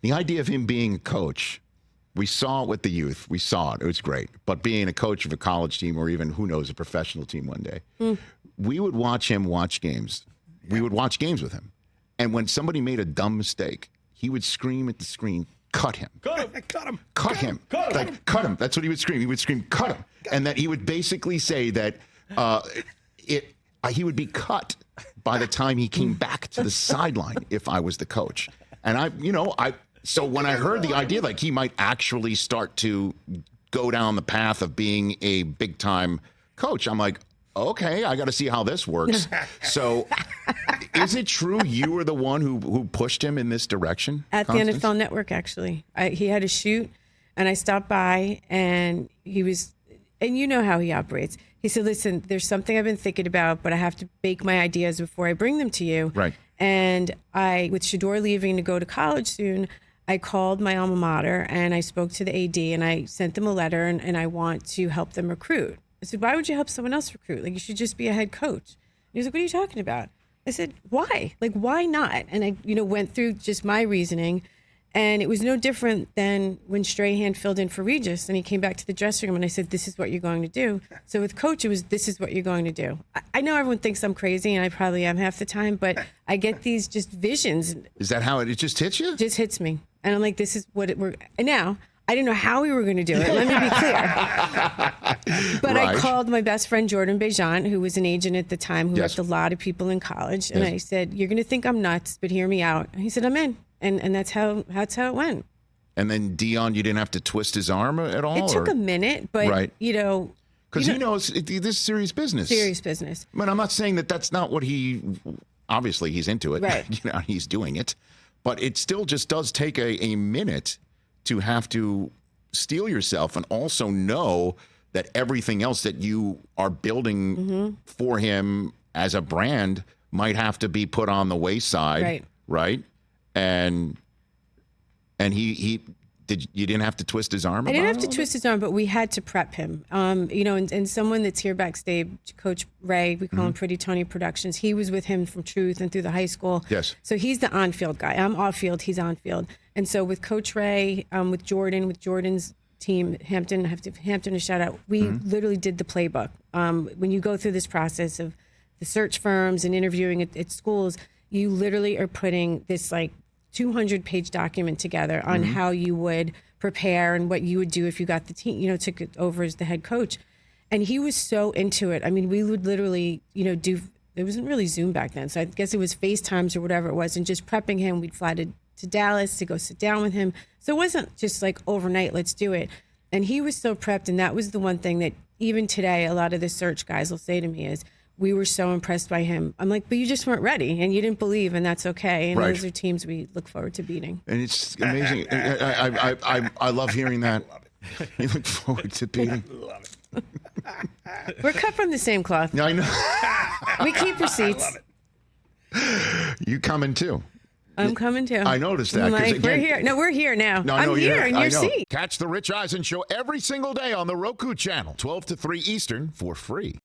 The idea of him being a coach, we saw it with the youth. We saw it. It was great. But being a coach of a college team or even, who knows, a professional team one day, we would watch him watch games. We would watch games with him. And when somebody made a dumb mistake, he would scream at the screen, cut him. Cut him. Cut him. Cut him. Like, cut him. That's what he would scream. He would scream, cut him. And that he would basically say that he would be cut by the time he came back to the sideline if I was the coach. And so when I heard the idea, like he might actually start to go down the path of being a big time coach, I'm like, okay, I got to see how this works. So is it true you were the one who pushed him in this direction? At Constance? the NFL Network, actually. He had a shoot, and I stopped by, and he was, and you know how he operates. He said, listen, there's something I've been thinking about, but I have to bake my ideas before I bring them to you. Right. And with Shador leaving to go to college soon, I called my alma mater, and I spoke to the AD, and I sent them a letter, and I want to help them recruit. I said, why would you help someone else recruit? Like, you should just be a head coach. And he was like, what are you talking about? I said, why? Like, why not? And I, went through just my reasoning. And it was no different than when Strahan filled in for Regis and he came back to the dressing room and I said, this is what you're going to do. So with Coach, it was, this is what you're going to do. I know everyone thinks I'm crazy and I probably am half the time, but I get these just visions. Is that how it just hits you? It just hits me. And I'm like, this is what and now, I didn't know how we were going to do it. Let me be clear. But right. I called my best friend, Jordan Bejan, who was an agent at the time, who helped a lot of people in college. And I said, you're going to think I'm nuts, but hear me out. And he said, I'm in. And that's how it went. And then Deion, you didn't have to twist his arm at all? It took a minute, but, because he knows this is serious business. Serious business. I mean, I'm not saying that that's not what obviously he's into it. Right. He's doing it. But it still just does take a minute to have to steel yourself and also know that everything else that you are building for him as a brand might have to be put on the wayside. Right? And you didn't have to twist his arm? I didn't have to twist his arm, but we had to prep him. And someone that's here backstage, Coach Ray, we call him Pretty Tony Productions. He was with him from Truth and through the high school. Yes. So he's the on-field guy. I'm off-field, he's on-field. And so with Coach Ray, with Jordan's team, Hampton, I have to give Hampton a shout out. We literally did the playbook. When you go through this process of the search firms and interviewing at schools, you literally are putting this 200-page document together on how you would prepare and what you would do if you got the team, took it over as the head coach. And he was so into it. I mean, we would literally, it wasn't really Zoom back then. So I guess it was FaceTimes or whatever it was. And just prepping him, we'd fly to Dallas to go sit down with him. So it wasn't just overnight, let's do it. And he was so prepped. And that was the one thing that even today, a lot of the search guys will say to me is, we were so impressed by him. I'm like, but you just weren't ready and you didn't believe, and that's okay. And those are teams we look forward to beating. And it's amazing. I love hearing that. You look forward to beating. Love it. We're cut from the same cloth. I know. We keep receipts. I love it. You coming too? I'm coming too. I noticed that. We're here. No, we're here now. No, I'm here in your seat. Catch the Rich Eisen Show every single day on the Roku channel, 12 to 3 Eastern, for free.